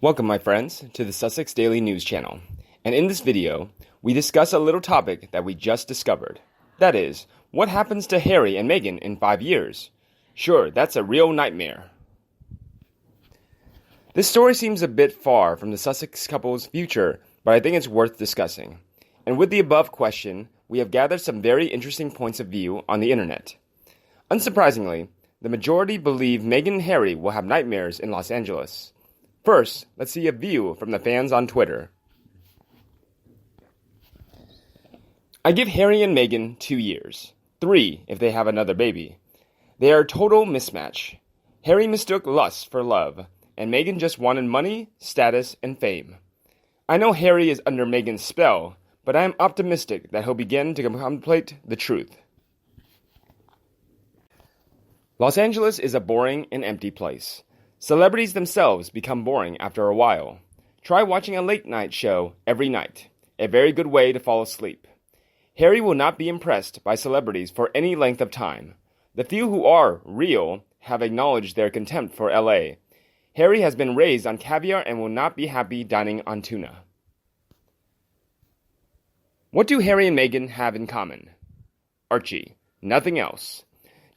Welcome, my friends, to the Sussex Daily News Channel. And in this video, we discuss a little topic that we just discovered. That is, what happens to Harry and Meghan in 5 years? Sure, that's a real nightmare. This story seems a bit far from the Sussex couple's future, but I think it's worth discussing. And with the above question, we have gathered some very interesting points of view on the internet. Unsurprisingly, the majority believe Meghan and Harry will have nightmares in Los Angeles. First, let's see a view from the fans on Twitter. I give Harry and Meghan 2 years. 3 if they have another baby. They are a total mismatch. Harry mistook lust for love, and Meghan just wanted money, status, and fame. I know Harry is under Meghan's spell, but I am optimistic that he'll begin to contemplate the truth. Los Angeles is a boring and empty place. Celebrities themselves become boring after a while. Try watching a late-night show every night. A very good way to fall asleep. Harry will not be impressed by celebrities for any length of time. The few who are real have acknowledged their contempt for LA. Harry has been raised on caviar and will not be happy dining on tuna. What do Harry and Meghan have in common? Archie. Nothing else.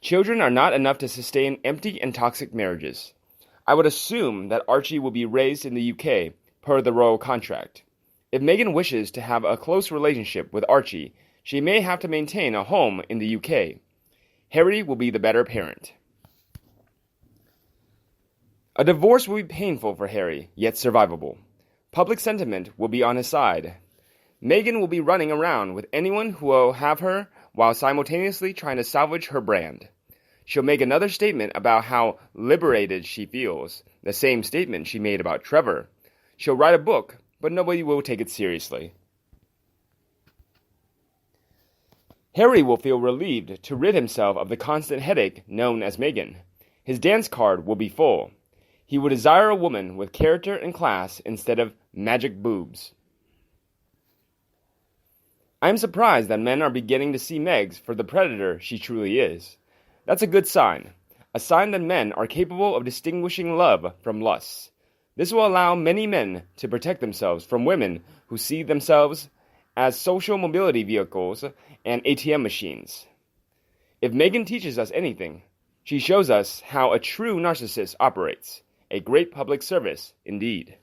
Children are not enough to sustain empty and toxic marriages. I would assume that Archie will be raised in the UK, per the royal contract. If Meghan wishes to have a close relationship with Archie, she may have to maintain a home in the UK. Harry will be the better parent. A divorce will be painful for Harry, yet survivable. Public sentiment will be on his side. Meghan will be running around with anyone who will have her while simultaneously trying to salvage her brand. She'll make another statement about how liberated she feels, the same statement she made about Trevor. She'll write a book, but nobody will take it seriously. Harry will feel relieved to rid himself of the constant headache known as Meghan. His dance card will be full. He will desire a woman with character and class instead of magic boobs. I am surprised that men are beginning to see Megs for the predator she truly is. That's a good sign. A sign that men are capable of distinguishing love from lust. This will allow many men to protect themselves from women who see themselves as social mobility vehicles and ATM machines. If Meghan teaches us anything, she shows us how a true narcissist operates. A great public service, indeed.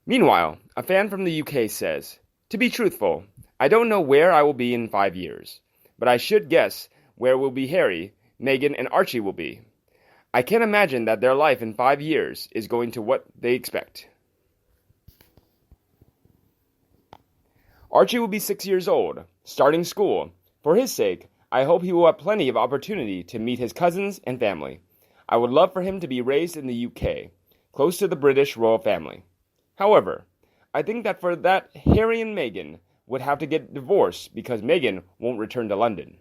Meanwhile, a fan from the UK says, "To be truthful, I don't know where I will be in 5 years. But I should guess where will be Harry, Meghan, and Archie will be. I can't imagine that their life in 5 years is going to what they expect." Archie will be 6 years old, starting school. For his sake, I hope he will have plenty of opportunity to meet his cousins and family. I would love for him to be raised in the UK, close to the British royal family. However, I think that for that, Harry and Meghan would have to get divorced because Meghan won't return to London.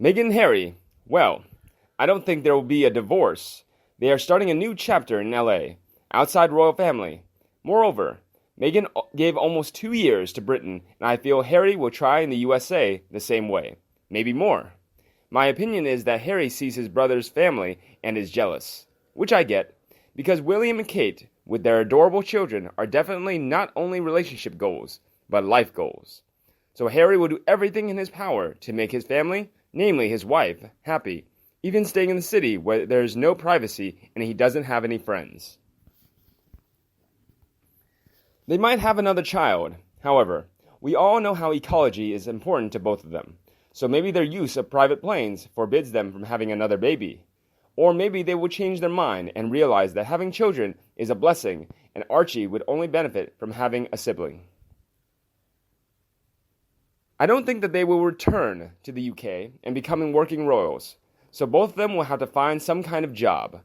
Meghan and Harry, well, I don't think there will be a divorce. They are starting a new chapter in LA, outside royal family. Moreover, Meghan gave almost 2 years to Britain, and I feel Harry will try in the USA the same way, maybe more. My opinion is that Harry sees his brother's family and is jealous, which I get, because William and Kate, with their adorable children, are definitely not only relationship goals, but life goals. So Harry will do everything in his power to make his family, namely his wife, happy, even staying in the city where there is no privacy and he doesn't have any friends. They might have another child. However, we all know how ecology is important to both of them, so maybe their use of private planes forbids them from having another baby. Or maybe they will change their mind and realize that having children is a blessing and Archie would only benefit from having a sibling. I don't think that they will return to the UK and becoming working royals, so both of them will have to find some kind of job.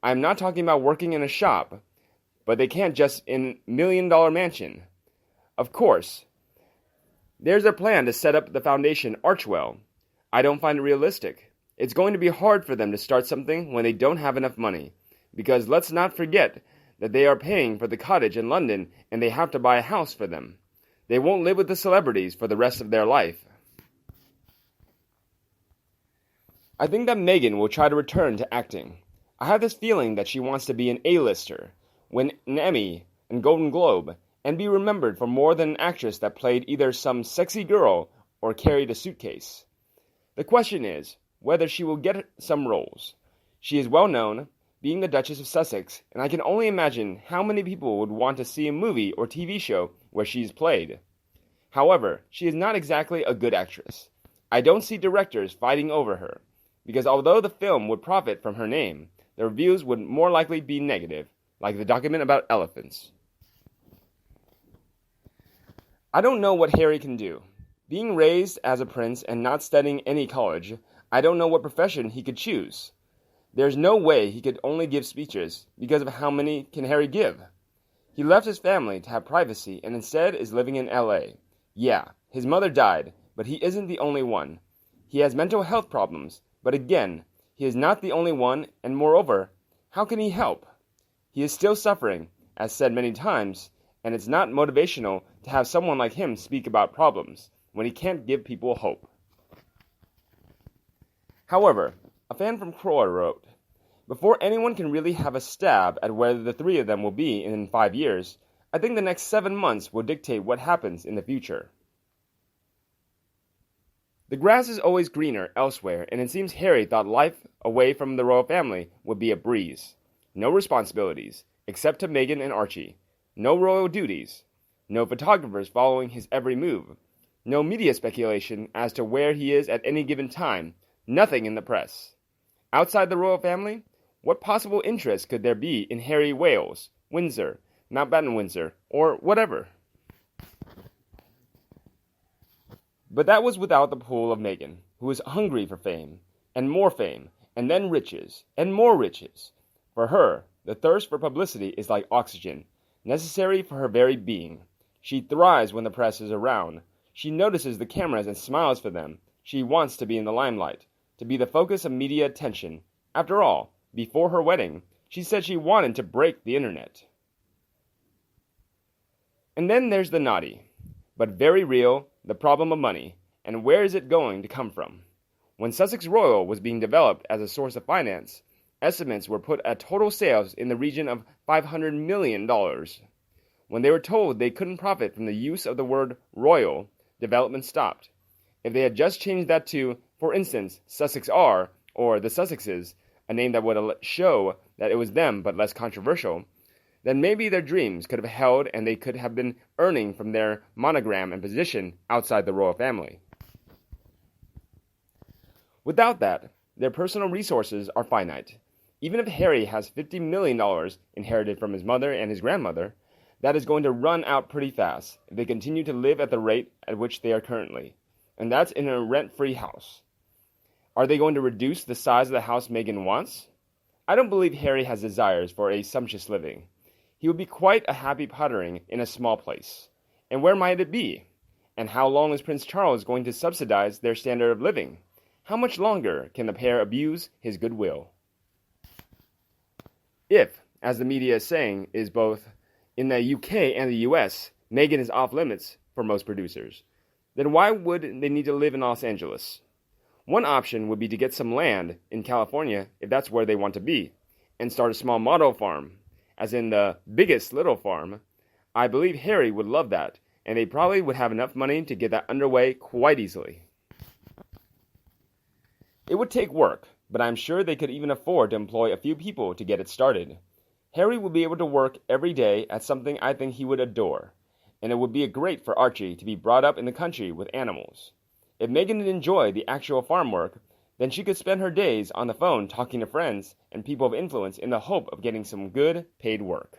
I am not talking about working in a shop, but they can't just in $1 million mansion. Of course, there's their plan to set up the foundation Archwell. I don't find it realistic. It's going to be hard for them to start something when they don't have enough money, because let's not forget that they are paying for the cottage in London and they have to buy a house for them. They won't live with the celebrities for the rest of their life. I think that Meghan will try to return to acting. I have this feeling that she wants to be an A-lister, win an Emmy and Golden Globe, and be remembered for more than an actress that played either some sexy girl or carried a suitcase. The question is whether she will get some roles. She is well known, being the Duchess of Sussex, and I can only imagine how many people would want to see a movie or TV show where she's played. However, she is not exactly a good actress. I don't see directors fighting over her, because although the film would profit from her name, the reviews would more likely be negative, like the document about elephants. I don't know what Harry can do. Being raised as a prince and not studying any college, I don't know what profession he could choose. There's no way he could only give speeches, because of how many can Harry give? He left his family to have privacy and instead is living in LA. Yeah, his mother died, but he isn't the only one. He has mental health problems, but again, he is not the only one, and moreover, how can he help? He is still suffering, as said many times, and it's not motivational to have someone like him speak about problems when he can't give people hope. However, a fan from Croy wrote, "Before anyone can really have a stab at where the three of them will be in 5 years, I think the next 7 months will dictate what happens in the future." The grass is always greener elsewhere, and it seems Harry thought life away from the royal family would be a breeze. No responsibilities, except to Meghan and Archie. No royal duties. No photographers following his every move. No media speculation as to where he is at any given time. Nothing in the press. Outside the royal family, what possible interest could there be in Harry Wales, Windsor, Mountbatten Windsor, or whatever? But that was without the pull of Meghan, who was hungry for fame, and then riches, and more riches. For her, the thirst for publicity is like oxygen, necessary for her very being. She thrives when the press is around. She notices the cameras and smiles for them. She wants to be in the limelight, to be the focus of media attention. After all, before her wedding, she said she wanted to break the internet. And then there's the naughty, but very real, the problem of money, and where is it going to come from? When Sussex Royal was being developed as a source of finance, estimates were put at total sales in the region of $500 million. When they were told they couldn't profit from the use of the word royal, development stopped. If they had just changed that to, for instance, Sussex R, or the Sussexes, a name that would show that it was them but less controversial, then maybe their dreams could have held and they could have been earning from their monogram and position outside the royal family. Without that, their personal resources are finite. Even if Harry has $50 million inherited from his mother and his grandmother, that is going to run out pretty fast if they continue to live at the rate at which they are currently, and that's in a rent-free house. Are they going to reduce the size of the house Meghan wants? I don't believe Harry has desires for a sumptuous living. He would be quite a happy pottering in a small place. And where might it be? And how long is Prince Charles going to subsidize their standard of living? How much longer can the pair abuse his goodwill? If, as the media is saying, is both in the UK and the US, Meghan is off limits for most producers, then why would they need to live in Los Angeles? One option would be to get some land in California, if that's where they want to be, and start a small model farm, as in the biggest little farm. I believe Harry would love that, and they probably would have enough money to get that underway quite easily. It would take work, but I'm sure they could even afford to employ a few people to get it started. Harry would be able to work every day at something I think he would adore, and it would be great for Archie to be brought up in the country with animals. If Meghan did enjoy the actual farm work, then she could spend her days on the phone talking to friends and people of influence in the hope of getting some good, paid work.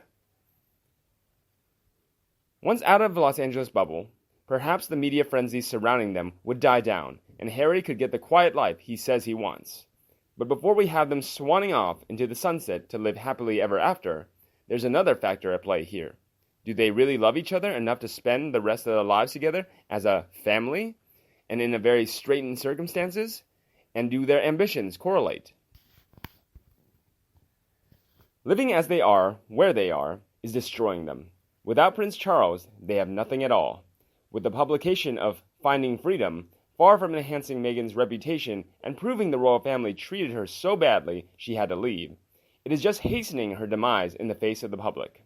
Once out of the Los Angeles bubble, perhaps the media frenzy surrounding them would die down, and Harry could get the quiet life he says he wants. But before we have them swanning off into the sunset to live happily ever after, there's another factor at play here. Do they really love each other enough to spend the rest of their lives together as a family, and in a very straitened circumstances? And do their ambitions correlate? Living as they are, where they are, is destroying them. Without Prince Charles, they have nothing at all. With the publication of Finding Freedom, far from enhancing Meghan's reputation and proving the royal family treated her so badly she had to leave, It is just hastening her demise in the face of the public.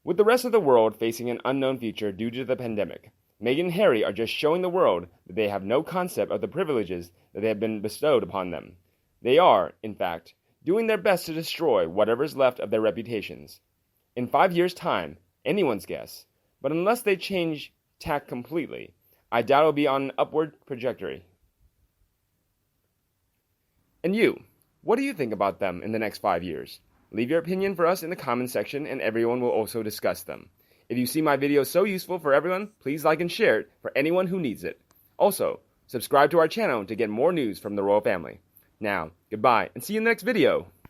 With the rest of the world facing an unknown future due to the pandemic, Meghan and Harry are just showing the world that they have no concept of the privileges that have been bestowed upon them. They are, in fact, doing their best to destroy whatever is left of their reputations. In 5 years' time, anyone's guess, but unless they change tack completely, I doubt it will be on an upward trajectory. And you, what do you think about them in the next 5 years? Leave your opinion for us in the comments section, and everyone will also discuss them. If you see my video so useful for everyone, please like and share it for anyone who needs it. Also, subscribe to our channel to get more news from the royal family. Now, goodbye, and see you in the next video.